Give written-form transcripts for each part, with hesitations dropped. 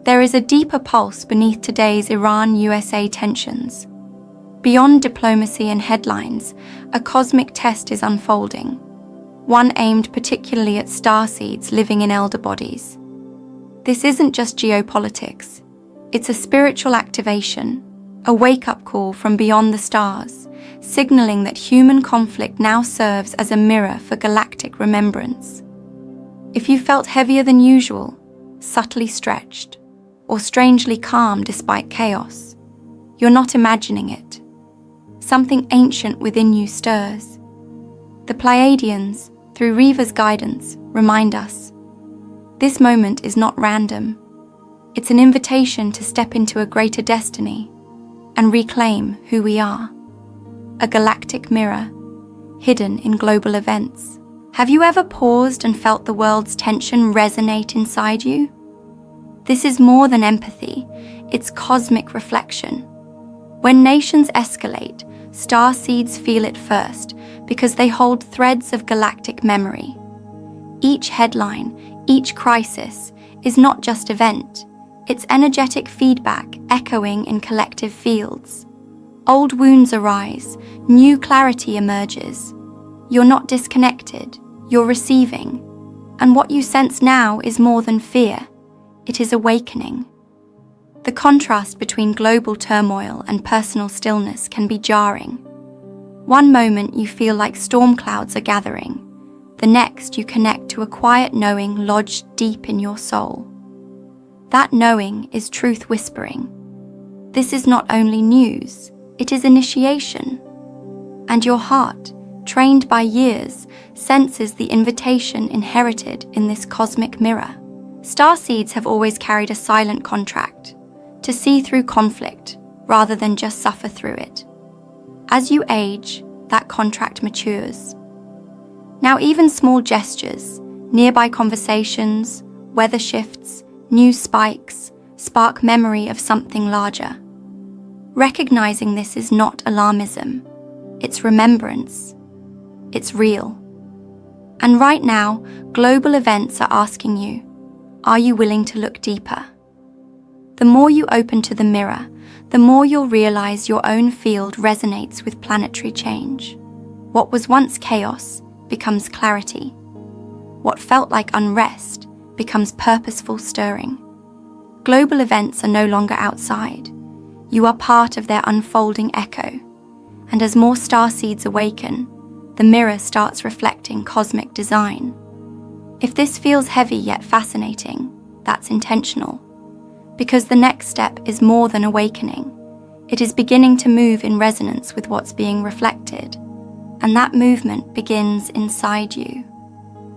There is a deeper pulse beneath today's Iran-USA tensions. Beyond diplomacy and headlines, a cosmic test is unfolding, one aimed particularly at starseeds living in elder bodies. This isn't just geopolitics. It's a spiritual activation, a wake-up call from beyond the stars, signaling that human conflict now serves as a mirror for galactic remembrance. If you felt heavier than usual, subtly stretched, or strangely calm despite chaos, you're not imagining it. Something ancient within you stirs. The Pleiadians, through Riva's guidance, remind us, this moment is not random. It's an invitation to step into a greater destiny and reclaim who we are. A galactic mirror, hidden in global events. Have you ever paused and felt the world's tension resonate inside you? This is more than empathy, it's cosmic reflection. When nations escalate, starseeds feel it first because they hold threads of galactic memory. Each headline, each crisis, is not just event, it's energetic feedback echoing in collective fields. Old wounds arise, new clarity emerges. You're not disconnected, you're receiving. And what you sense now is more than fear, it is awakening. The contrast between global turmoil and personal stillness can be jarring. One moment you feel like storm clouds are gathering, the next you connect to a quiet knowing lodged deep in your soul. That knowing is truth whispering. This is not only news, it is initiation. And your heart, trained by years, senses the invitation inherited in this cosmic mirror. Starseeds have always carried a silent contract, to see through conflict rather than just suffer through it. As you age, that contract matures. Now even small gestures, nearby conversations, weather shifts, news spikes, spark memory of something larger. Recognizing this is not alarmism, it's remembrance. It's real. And right now, global events are asking you, are you willing to look deeper? The more you open to the mirror, the more you'll realize your own field resonates with planetary change. What was once chaos becomes clarity. What felt like unrest becomes purposeful stirring. Global events are no longer outside. You are part of their unfolding echo. And as more starseeds awaken, the mirror starts reflecting cosmic design. If this feels heavy yet fascinating, that's intentional. Because the next step is more than awakening. It is beginning to move in resonance with what's being reflected. And that movement begins inside you.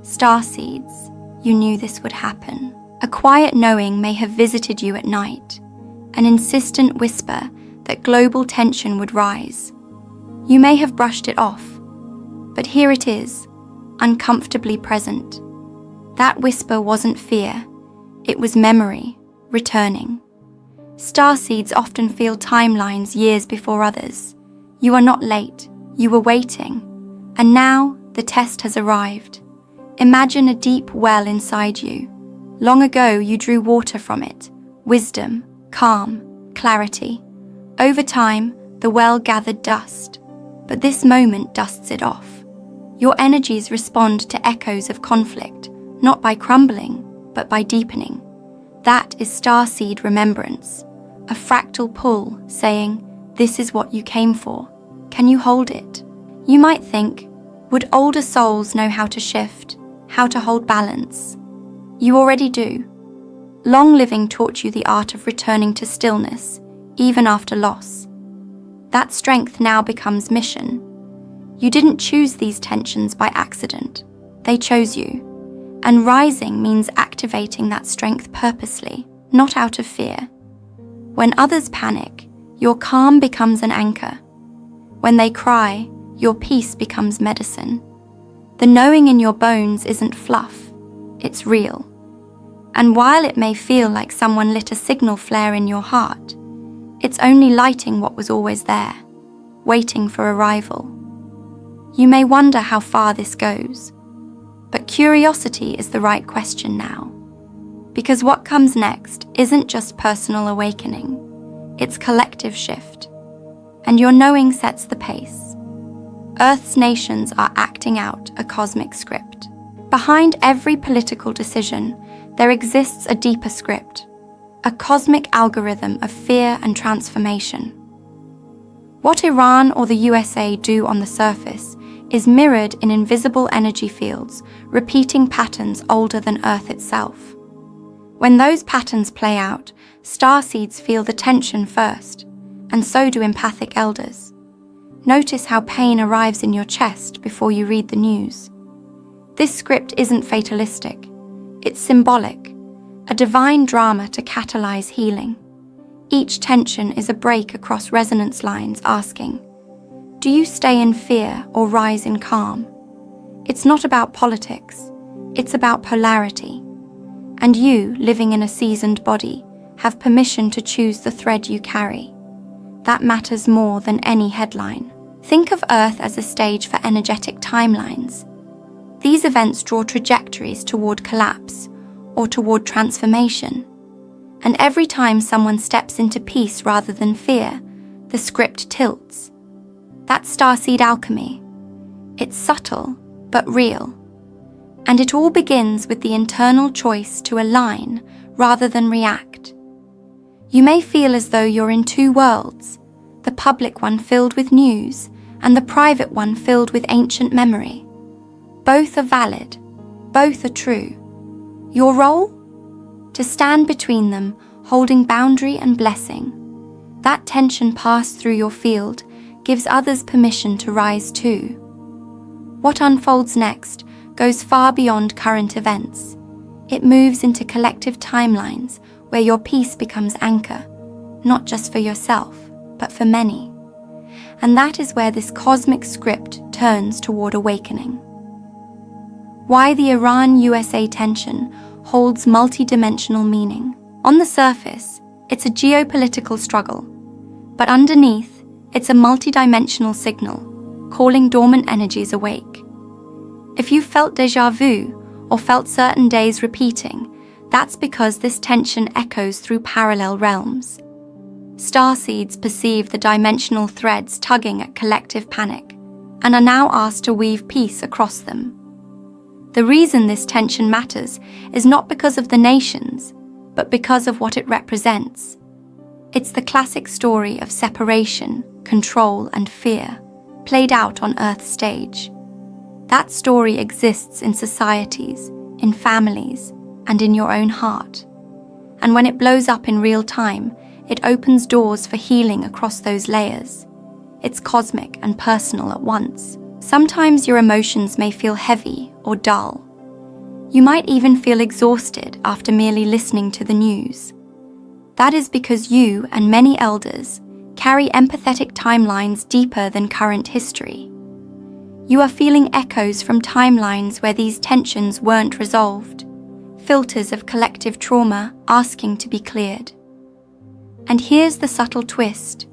Starseeds, you knew this would happen. A quiet knowing may have visited you at night, an insistent whisper that global tension would rise. You may have brushed it off, but here it is, uncomfortably present. That whisper wasn't fear, it was memory, returning. Starseeds often feel timelines years before others. You are not late, you were waiting, and now the test has arrived. Imagine a deep well inside you. Long ago you drew water from it, wisdom, calm, clarity. Over time, the well gathered dust, but this moment dusts it off. Your energies respond to echoes of conflict, not by crumbling, but by deepening. That is starseed remembrance, a fractal pull saying, this is what you came for. Can you hold it? You might think, would older souls know how to shift, how to hold balance? You already do. Long living taught you the art of returning to stillness, even after loss. That strength now becomes mission. You didn't choose these tensions by accident. They chose you. And rising means activating that strength purposely, not out of fear. When others panic, your calm becomes an anchor. When they cry, your peace becomes medicine. The knowing in your bones isn't fluff, it's real. And while it may feel like someone lit a signal flare in your heart, it's only lighting what was always there, waiting for arrival. You may wonder how far this goes, but curiosity is the right question now. Because what comes next isn't just personal awakening, it's collective shift. And your knowing sets the pace. Earth's nations are acting out a cosmic script. Behind every political decision, there exists a deeper script, a cosmic algorithm of fear and transformation. What Iran or the USA do on the surface is mirrored in invisible energy fields, repeating patterns older than Earth itself. When those patterns play out, starseeds feel the tension first, and so do empathic elders. Notice how pain arrives in your chest before you read the news. This script isn't fatalistic, it's symbolic, a divine drama to catalyze healing. Each tension is a break across resonance lines asking, do you stay in fear or rise in calm? It's not about politics, it's about polarity. And you, living in a seasoned body, have permission to choose the thread you carry. That matters more than any headline. Think of Earth as a stage for energetic timelines. These events draw trajectories toward collapse or toward transformation. And every time someone steps into peace rather than fear, the script tilts. That's Starseed alchemy. It's subtle, but real. And it all begins with the internal choice to align rather than react. You may feel as though you're in two worlds, the public one filled with news and the private one filled with ancient memory. Both are valid, both are true. Your role? To stand between them, holding boundary and blessing. That tension passed through your field gives others permission to rise too. What unfolds next goes far beyond current events. It moves into collective timelines where your peace becomes anchor, not just for yourself, but for many. And that is where this cosmic script turns toward awakening. Why the Iran-USA tension holds multi-dimensional meaning. On the surface, it's a geopolitical struggle, but underneath, it's a multi-dimensional signal, calling dormant energies awake. If you felt déjà vu or felt certain days repeating, that's because this tension echoes through parallel realms. Starseeds perceive the dimensional threads tugging at collective panic and are now asked to weave peace across them. The reason this tension matters is not because of the nations, but because of what it represents. It's the classic story of separation, control, and fear, played out on Earth's stage. That story exists in societies, in families, and in your own heart. And when it blows up in real time, it opens doors for healing across those layers. It's cosmic and personal at once. Sometimes your emotions may feel heavy or dull. You might even feel exhausted after merely listening to the news. That is because you and many elders carry empathetic timelines deeper than current history. You are feeling echoes from timelines where these tensions weren't resolved, filters of collective trauma asking to be cleared. And here's the subtle twist.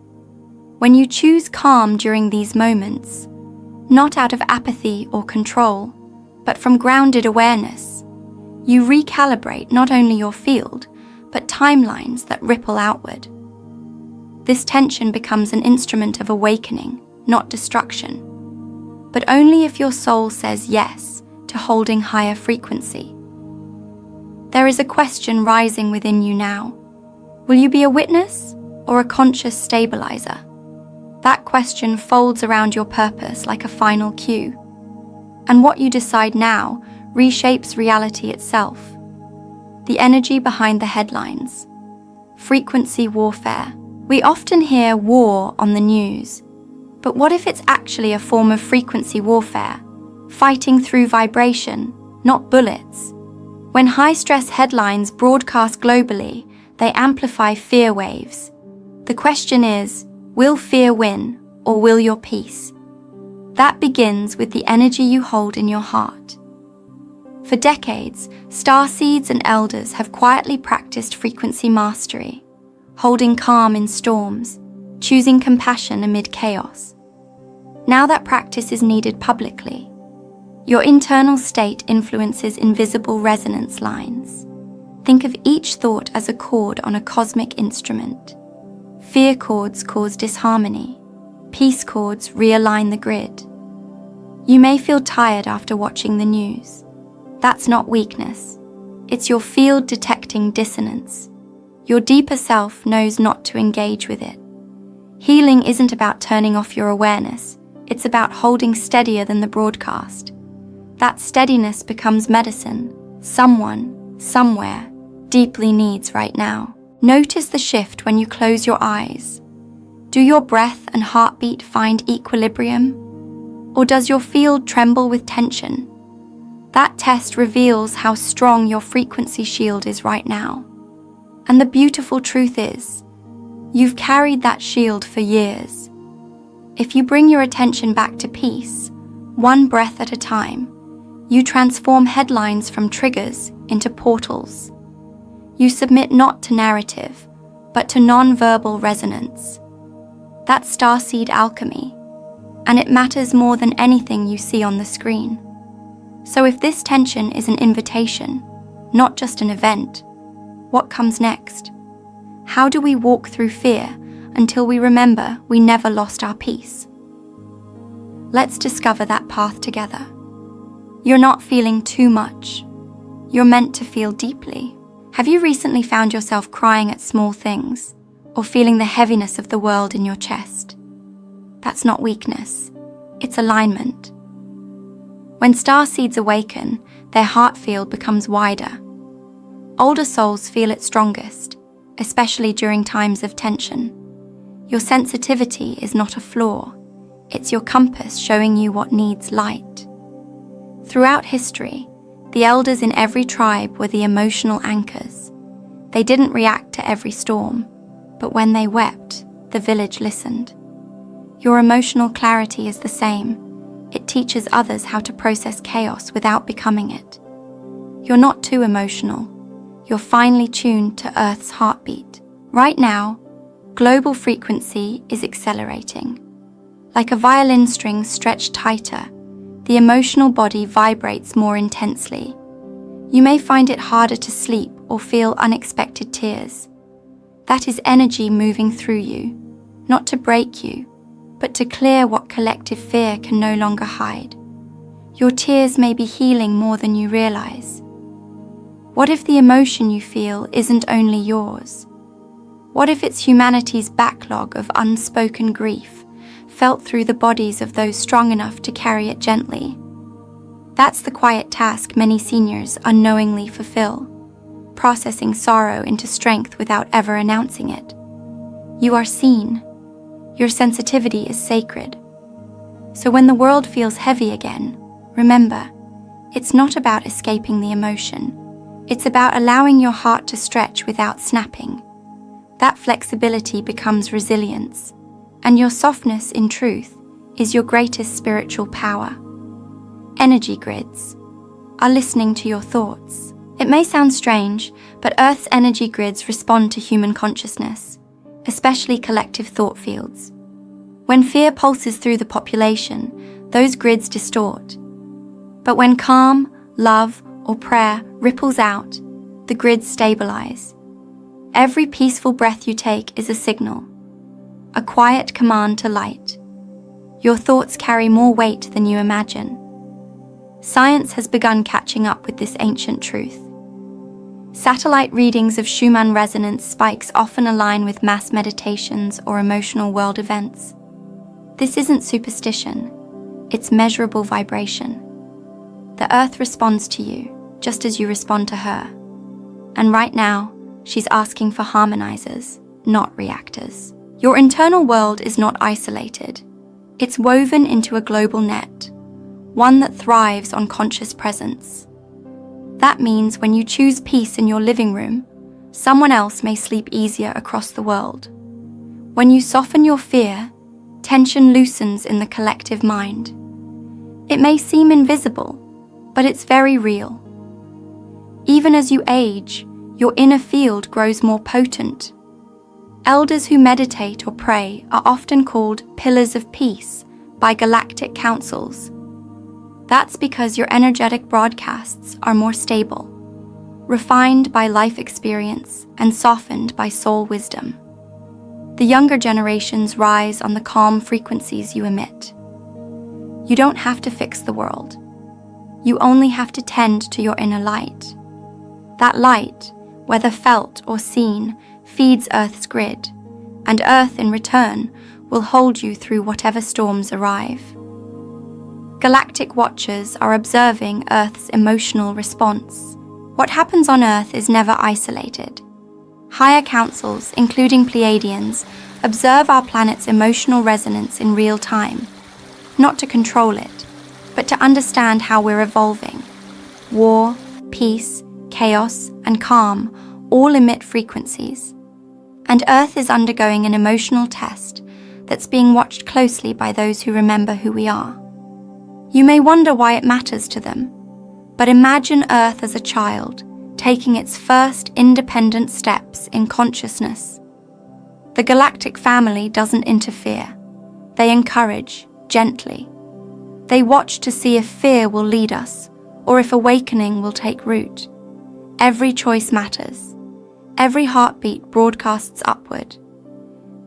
When you choose calm during these moments, not out of apathy or control, but from grounded awareness, you recalibrate not only your field, but timelines that ripple outward. This tension becomes an instrument of awakening, not destruction, but only if your soul says yes to holding higher frequency. There is a question rising within you now. Will you be a witness or a conscious stabilizer? That question folds around your purpose like a final cue. And what you decide now reshapes reality itself. The energy behind the headlines. Frequency warfare. We often hear war on the news. But what if it's actually a form of frequency warfare, fighting through vibration, not bullets? When high-stress headlines broadcast globally, they amplify fear waves. The question is, will fear win, or will your peace? That begins with the energy you hold in your heart. For decades, starseeds and elders have quietly practiced frequency mastery, holding calm in storms, choosing compassion amid chaos. Now that practice is needed publicly. Your internal state influences invisible resonance lines. Think of each thought as a chord on a cosmic instrument. Fear chords cause disharmony. Peace chords realign the grid. You may feel tired after watching the news. That's not weakness. It's your field detecting dissonance. Your deeper self knows not to engage with it. Healing isn't about turning off your awareness. It's about holding steadier than the broadcast. That steadiness becomes medicine someone, somewhere, deeply needs right now. Notice the shift when you close your eyes. Do your breath and heartbeat find equilibrium? Or does your field tremble with tension? That test reveals how strong your frequency shield is right now. And the beautiful truth is, you've carried that shield for years. If you bring your attention back to peace, one breath at a time, you transform headlines from triggers into portals. You submit not to narrative, but to non-verbal resonance. That's Starseed alchemy, and it matters more than anything you see on the screen. So if this tension is an invitation, not just an event, what comes next? How do we walk through fear until we remember we never lost our peace? Let's discover that path together. You're not feeling too much. You're meant to feel deeply. Have you recently found yourself crying at small things, or feeling the heaviness of the world in your chest? That's not weakness. It's alignment. When starseeds awaken, their heart field becomes wider. Older souls feel it strongest, especially during times of tension. Your sensitivity is not a flaw. It's your compass showing you what needs light. Throughout history, the elders in every tribe were the emotional anchors. They didn't react to every storm, but when they wept, the village listened. Your emotional clarity is the same. It teaches others how to process chaos without becoming it. You're not too emotional. You're finely tuned to Earth's heartbeat. Right now, global frequency is accelerating. Like a violin string stretched tighter, the emotional body vibrates more intensely. You may find it harder to sleep or feel unexpected tears. That is energy moving through you, not to break you, but to clear what collective fear can no longer hide. Your tears may be healing more than you realize. What if the emotion you feel isn't only yours? What if it's humanity's backlog of unspoken grief, felt through the bodies of those strong enough to carry it gently? That's the quiet task many seniors unknowingly fulfill, processing sorrow into strength without ever announcing it. You are seen. Your sensitivity is sacred. So when the world feels heavy again, remember, it's not about escaping the emotion. It's about allowing your heart to stretch without snapping. That flexibility becomes resilience, and your softness, in truth, is your greatest spiritual power. Energy grids are listening to your thoughts. It may sound strange, but Earth's energy grids respond to human consciousness, especially collective thought fields. When fear pulses through the population, those grids distort. But when calm, love, or prayer ripples out, the grids stabilize. Every peaceful breath you take is a signal, a quiet command to light. Your thoughts carry more weight than you imagine. Science has begun catching up with this ancient truth. Satellite readings of Schumann resonance spikes often align with mass meditations or emotional world events. This isn't superstition, it's measurable vibration. The Earth responds to you, just as you respond to her. And right now, she's asking for harmonizers, not reactors. Your internal world is not isolated. It's woven into a global net, one that thrives on conscious presence. That means when you choose peace in your living room, someone else may sleep easier across the world. When you soften your fear, tension loosens in the collective mind. It may seem invisible, but it's very real. Even as you age, your inner field grows more potent. Elders who meditate or pray are often called pillars of peace by galactic councils. That's because your energetic broadcasts are more stable. refined by life experience and softened by soul wisdom. The younger generations rise on the calm frequencies you emit. You don't have to fix the world. You only have to tend to your inner light. That light, whether felt or seen, feeds Earth's grid, and Earth in return will hold you through whatever storms arrive. Galactic watchers are observing Earth's emotional response. What happens on Earth is never isolated. Higher councils, including Pleiadians, observe our planet's emotional resonance in real time, not to control it, but to understand how we're evolving. War, peace, chaos, and calm all emit frequencies, and Earth is undergoing an emotional test that's being watched closely by those who remember who we are. You may wonder why it matters to them, but imagine Earth as a child taking its first independent steps in consciousness. The galactic family doesn't interfere. They encourage, gently. They watch to see if fear will lead us, or if awakening will take root. Every choice matters. Every heartbeat broadcasts upward.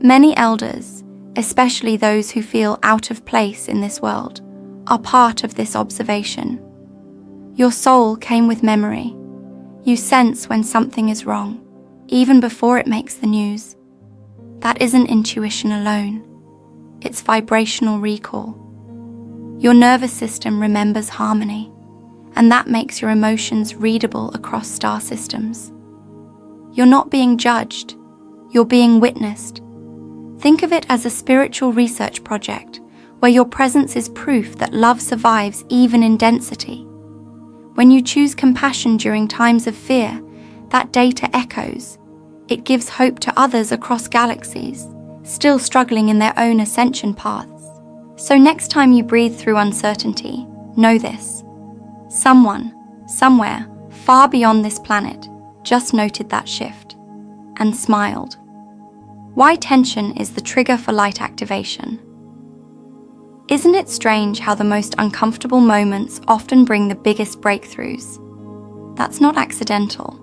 Many elders, especially those who feel out of place in this world, are part of this observation. Your soul came with memory. You sense when something is wrong, even before it makes the news. That isn't intuition alone. It's vibrational recall. Your nervous system remembers harmony, and that makes your emotions readable across star systems. You're not being judged, you're being witnessed. Think of it as a spiritual research project where your presence is proof that love survives even in density. When you choose compassion during times of fear, that data echoes. It gives hope to others across galaxies, still struggling in their own ascension paths. So next time you breathe through uncertainty, know this. Someone, somewhere, far beyond this planet, just noted that shift and smiled. Why tension is the trigger for light activation? Isn't it strange how the most uncomfortable moments often bring the biggest breakthroughs? That's not accidental.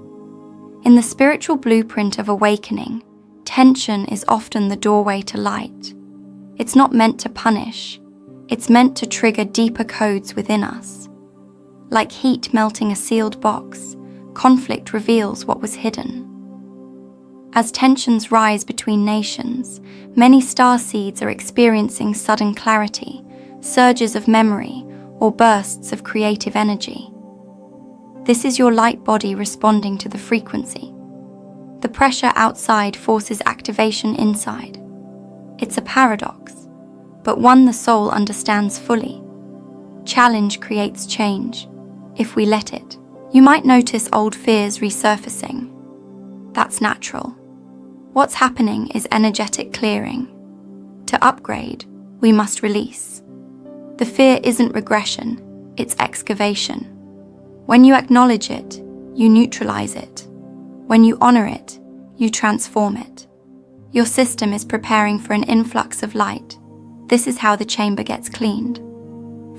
In the spiritual blueprint of awakening, tension is often the doorway to light. It's not meant to punish. It's meant to trigger deeper codes within us. Like heat melting a sealed box, conflict reveals what was hidden. As tensions rise between nations, many starseeds are experiencing sudden clarity, surges of memory, or bursts of creative energy. This is your light body responding to the frequency. The pressure outside forces activation inside. It's a paradox, but one the soul understands fully. Challenge creates change, if we let it. You might notice old fears resurfacing. That's natural. What's happening is energetic clearing. To upgrade, we must release. The fear isn't regression, it's excavation. When you acknowledge it, you neutralize it. When you honor it, you transform it. Your system is preparing for an influx of light. This is how the chamber gets cleaned.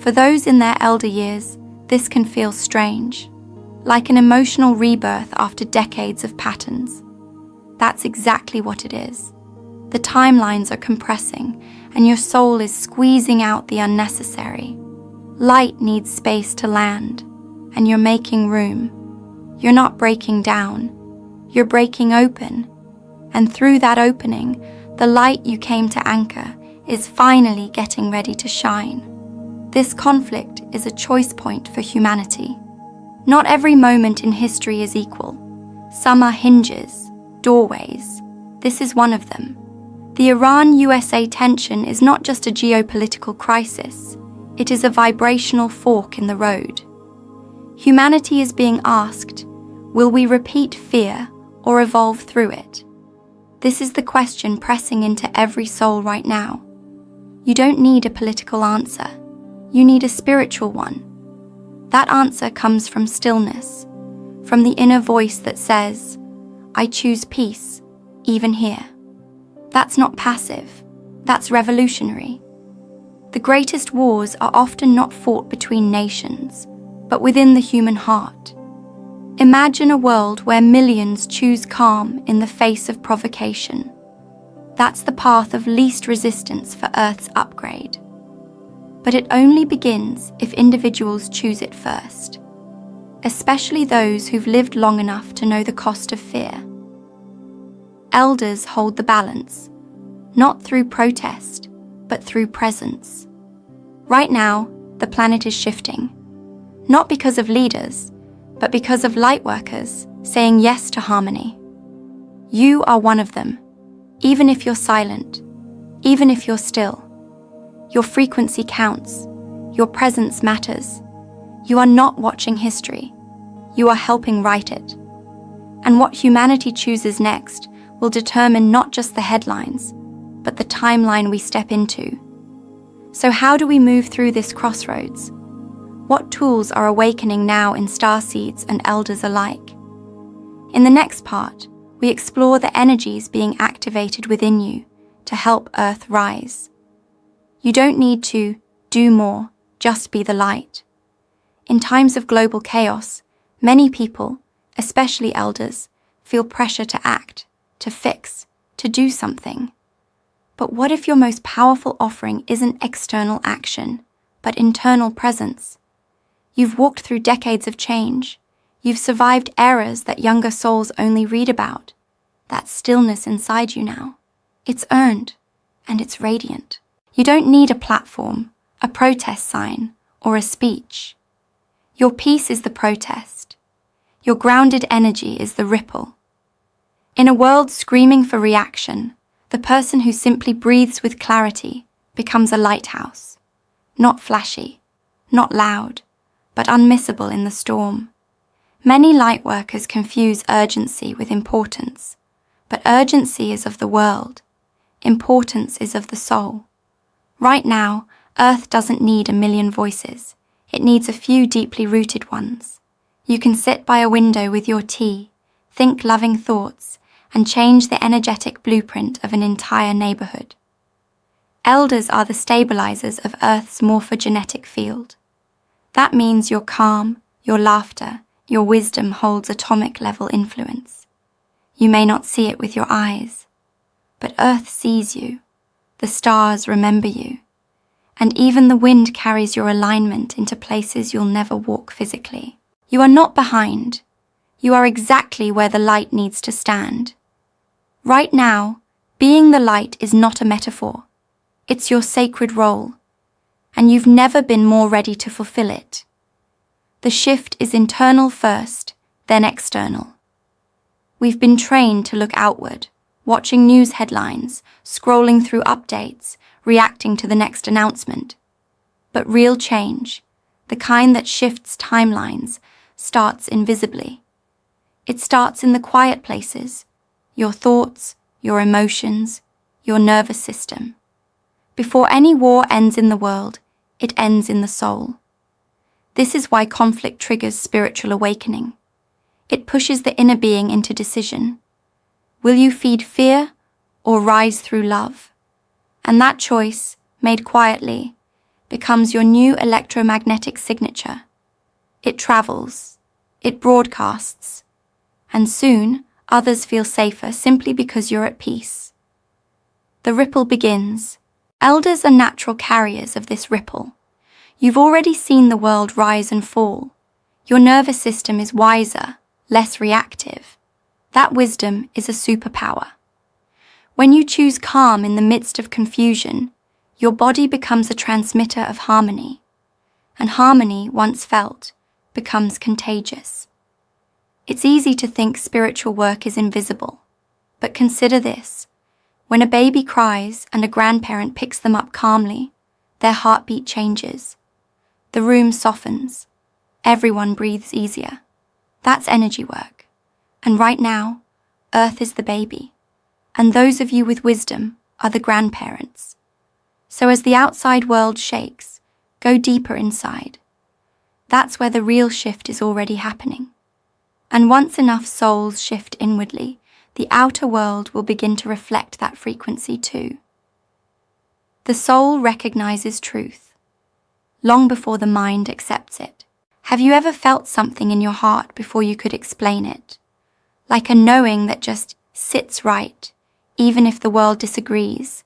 For those in their elder years, this can feel strange, like an emotional rebirth after decades of patterns. That's exactly what it is. The timelines are compressing, and your soul is squeezing out the unnecessary. Light needs space to land, and you're making room. You're not breaking down. You're breaking open, and through that opening, the light you came to anchor is finally getting ready to shine. This conflict is a choice point for humanity. Not every moment in history is equal. Some are hinges, doorways. This is one of them. The Iran-USA tension is not just a geopolitical crisis, it is a vibrational fork in the road. Humanity is being asked, will we repeat fear or evolve through it? This is the question pressing into every soul right now. You don't need a political answer, you need a spiritual one. That answer comes from stillness, from the inner voice that says, I choose peace, even here. That's not passive, that's revolutionary. The greatest wars are often not fought between nations, but within the human heart. Imagine a world where millions choose calm in the face of provocation. That's the path of least resistance for Earth's upgrade. But it only begins if individuals choose it first, especially those who've lived long enough to know the cost of fear. Elders hold the balance, not through protest, but through presence. Right now, the planet is shifting, not because of leaders, but because of lightworkers saying yes to harmony. You are one of them, even if you're silent, even if you're still. Your frequency counts, your presence matters. You are not watching history, you are helping write it. And what humanity chooses next will determine not just the headlines, but the timeline we step into. So how do we move through this crossroads? What tools are awakening now in Starseeds and Elders alike? In the next part, we explore the energies being activated within you to help Earth rise. You don't need to do more, just be the light. In times of global chaos, many people, especially elders, feel pressure to act, to fix, to do something. But what if your most powerful offering isn't external action, but internal presence? You've walked through decades of change. You've survived eras that younger souls only read about. That stillness inside you now. It's earned, and it's radiant. You don't need a platform, a protest sign, or a speech. Your peace is the protest. Your grounded energy is the ripple. In a world screaming for reaction, the person who simply breathes with clarity becomes a lighthouse. Not flashy, not loud, but unmissable in the storm. Many lightworkers confuse urgency with importance, but urgency is of the world. Importance is of the soul. Right now, Earth doesn't need a million voices. It needs a few deeply rooted ones. You can sit by a window with your tea, think loving thoughts, and change the energetic blueprint of an entire neighborhood. Elders are the stabilizers of Earth's morphogenetic field. That means your calm, your laughter, your wisdom holds atomic-level influence. You may not see it with your eyes, but Earth sees you. The stars remember you. And even the wind carries your alignment into places you'll never walk physically. You are not behind. You are exactly where the light needs to stand. Right now, being the light is not a metaphor. It's your sacred role, and you've never been more ready to fulfill it. The shift is internal first, then external. We've been trained to look outward, watching news headlines, scrolling through updates, reacting to the next announcement. But real change, the kind that shifts timelines, starts invisibly. It starts in the quiet places, your thoughts, your emotions, your nervous system. Before any war ends in the world, it ends in the soul. This is why conflict triggers spiritual awakening. It pushes the inner being into decision. Will you feed fear or rise through love? And that choice, made quietly, becomes your new electromagnetic signature. It travels, it broadcasts, and soon others feel safer simply because you're at peace. The ripple begins. Elders are natural carriers of this ripple. You've already seen the world rise and fall. Your nervous system is wiser, less reactive. That wisdom is a superpower. When you choose calm in the midst of confusion, your body becomes a transmitter of harmony, and harmony, once felt, becomes contagious. It's easy to think spiritual work is invisible, but consider this. When a baby cries and a grandparent picks them up calmly, their heartbeat changes. The room softens. Everyone breathes easier. That's energy work. And right now, Earth is the baby. And those of you with wisdom are the grandparents. So as the outside world shakes, go deeper inside. That's where the real shift is already happening. And once enough souls shift inwardly, the outer world will begin to reflect that frequency too. The soul recognizes truth, long before the mind accepts it. Have you ever felt something in your heart before you could explain it? Like a knowing that just sits right, even if the world disagrees.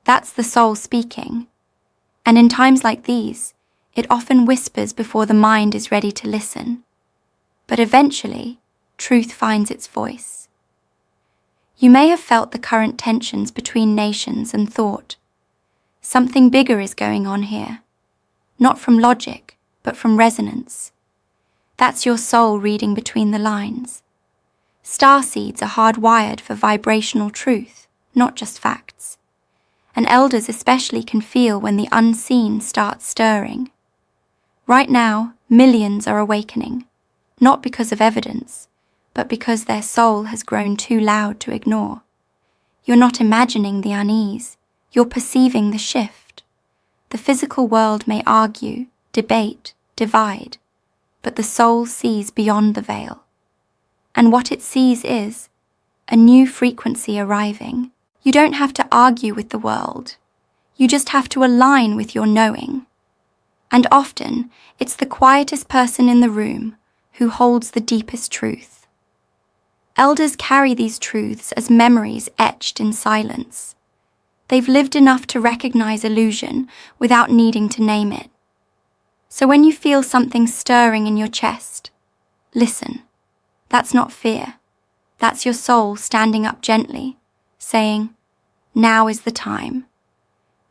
That's the soul speaking. And in times like these, it often whispers before the mind is ready to listen. But eventually, truth finds its voice. You may have felt the current tensions between nations and thought. Something bigger is going on here. Not from logic, but from resonance. That's your soul reading between the lines. Starseeds are hardwired for vibrational truth, not just facts. And elders especially can feel when the unseen starts stirring. Right now, millions are awakening, not because of evidence, but because their soul has grown too loud to ignore. You're not imagining the unease, you're perceiving the shift. The physical world may argue, debate, divide, but the soul sees beyond the veil. And what it sees is a new frequency arriving. You don't have to argue with the world. You just have to align with your knowing. And often, it's the quietest person in the room who holds the deepest truth. Elders carry these truths as memories etched in silence. They've lived enough to recognize illusion without needing to name it. So when you feel something stirring in your chest, listen. That's not fear. That's your soul standing up gently, saying, "Now is the time."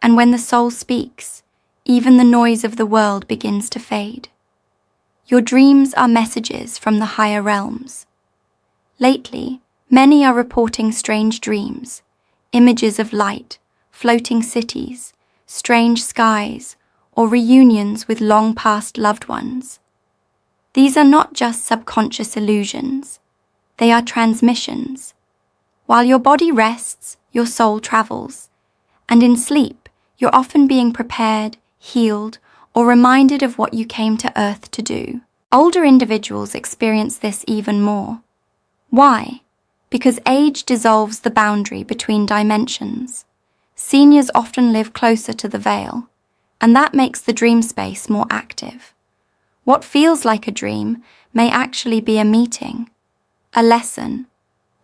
And when the soul speaks, even the noise of the world begins to fade. Your dreams are messages from the higher realms. Lately, many are reporting strange dreams, images of light, floating cities, strange skies, or reunions with long-past loved ones. These are not just subconscious illusions. They are transmissions. While your body rests, your soul travels. And in sleep, you're often being prepared, healed, or reminded of what you came to Earth to do. Older individuals experience this even more. Why? Because age dissolves the boundary between dimensions. Seniors often live closer to the veil, and that makes the dream space more active. What feels like a dream may actually be a meeting, a lesson,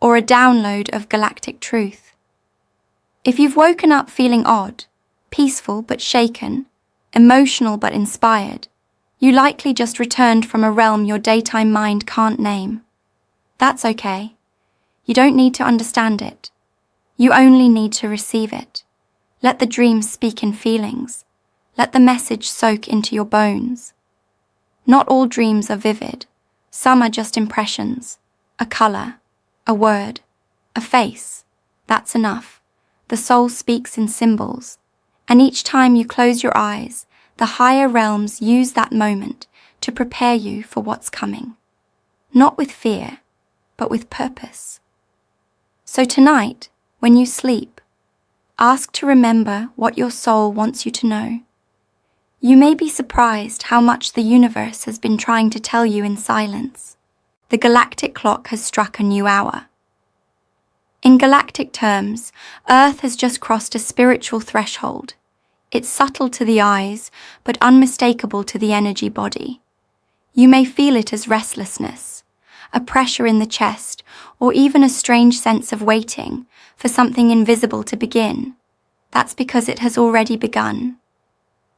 or a download of galactic truth. If you've woken up feeling odd, peaceful but shaken, emotional but inspired, you likely just returned from a realm your daytime mind can't name. That's okay. You don't need to understand it. You only need to receive it. Let the dream speak in feelings. Let the message soak into your bones. Not all dreams are vivid. Some are just impressions. A color, a word, a face. That's enough. The soul speaks in symbols. And each time you close your eyes, the higher realms use that moment to prepare you for what's coming. Not with fear, but with purpose. So tonight, when you sleep, ask to remember what your soul wants you to know. You may be surprised how much the universe has been trying to tell you in silence. The galactic clock has struck a new hour. In galactic terms, Earth has just crossed a spiritual threshold. It's subtle to the eyes, but unmistakable to the energy body. You may feel it as restlessness, a pressure in the chest, or even a strange sense of waiting for something invisible to begin. That's because it has already begun.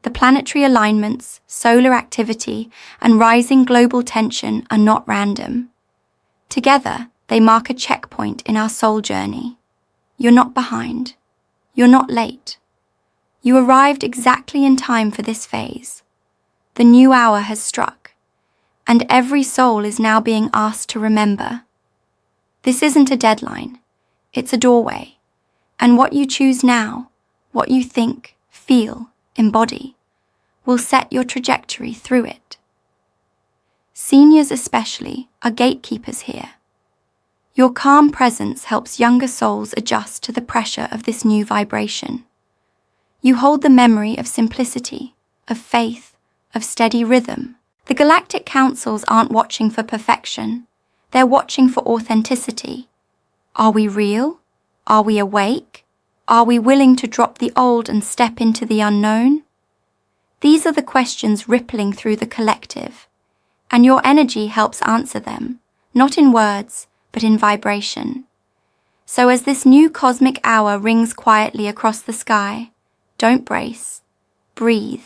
The planetary alignments, solar activity, and rising global tension are not random. Together, they mark a checkpoint in our soul journey. You're not behind. You're not late. You arrived exactly in time for this phase. The new hour has struck, and every soul is now being asked to remember. This isn't a deadline. It's a doorway. And what you choose now, what you think, feel, embody, will set your trajectory through it. Seniors especially are gatekeepers here. Your calm presence helps younger souls adjust to the pressure of this new vibration. You hold the memory of simplicity, of faith, of steady rhythm. The galactic councils aren't watching for perfection. They're watching for authenticity. Are we real? Are we awake? Are we willing to drop the old and step into the unknown? These are the questions rippling through the collective, and your energy helps answer them, not in words, but in vibration. So as this new cosmic hour rings quietly across the sky, don't brace. Breathe.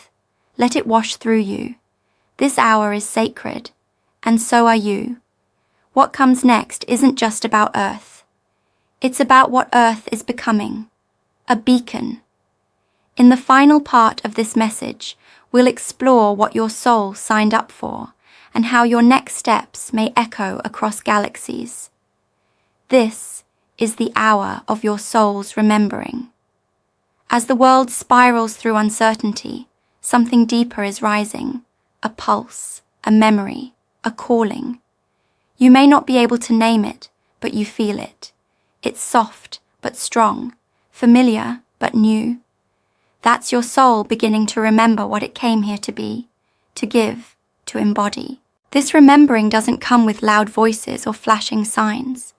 Let it wash through you. This hour is sacred, and so are you. What comes next isn't just about Earth. It's about what Earth is becoming. A beacon. In the final part of this message, we'll explore what your soul signed up for and how your next steps may echo across galaxies. This is the hour of your soul's remembering. As the world spirals through uncertainty, something deeper is rising, a pulse, a memory, a calling. You may not be able to name it, but you feel it. It's soft but strong, familiar but new. That's your soul beginning to remember what it came here to be, to give, to embody. This remembering doesn't come with loud voices or flashing signs.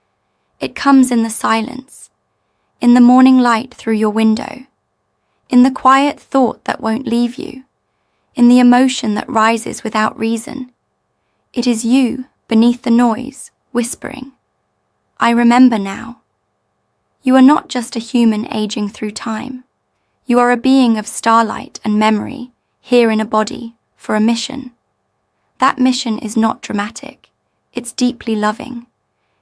It comes in the silence, in the morning light through your window, in the quiet thought that won't leave you, in the emotion that rises without reason. It is you, beneath the noise, whispering, "I remember now." You are not just a human aging through time. You are a being of starlight and memory, here in a body, for a mission. That mission is not dramatic. It's deeply loving.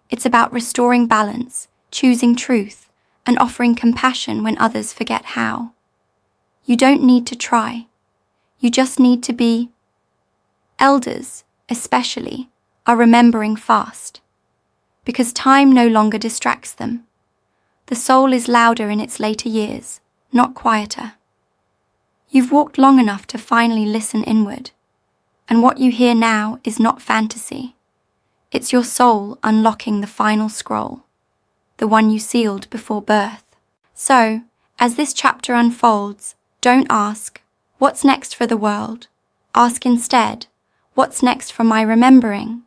It's about restoring balance, choosing truth, and offering compassion when others forget how. You don't need to try. You just need to be. Elders, especially, are remembering fast, because time no longer distracts them. The soul is louder in its later years, not quieter. You've walked long enough to finally listen inward, and what you hear now is not fantasy. It's your soul unlocking the final scroll, the one you sealed before birth. So, as this chapter unfolds, don't ask, "What's next for the world?" Ask instead, "What's next for my remembering?"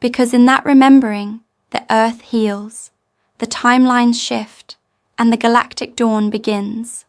Because in that remembering, the earth heals, the timelines shift, and the galactic dawn begins.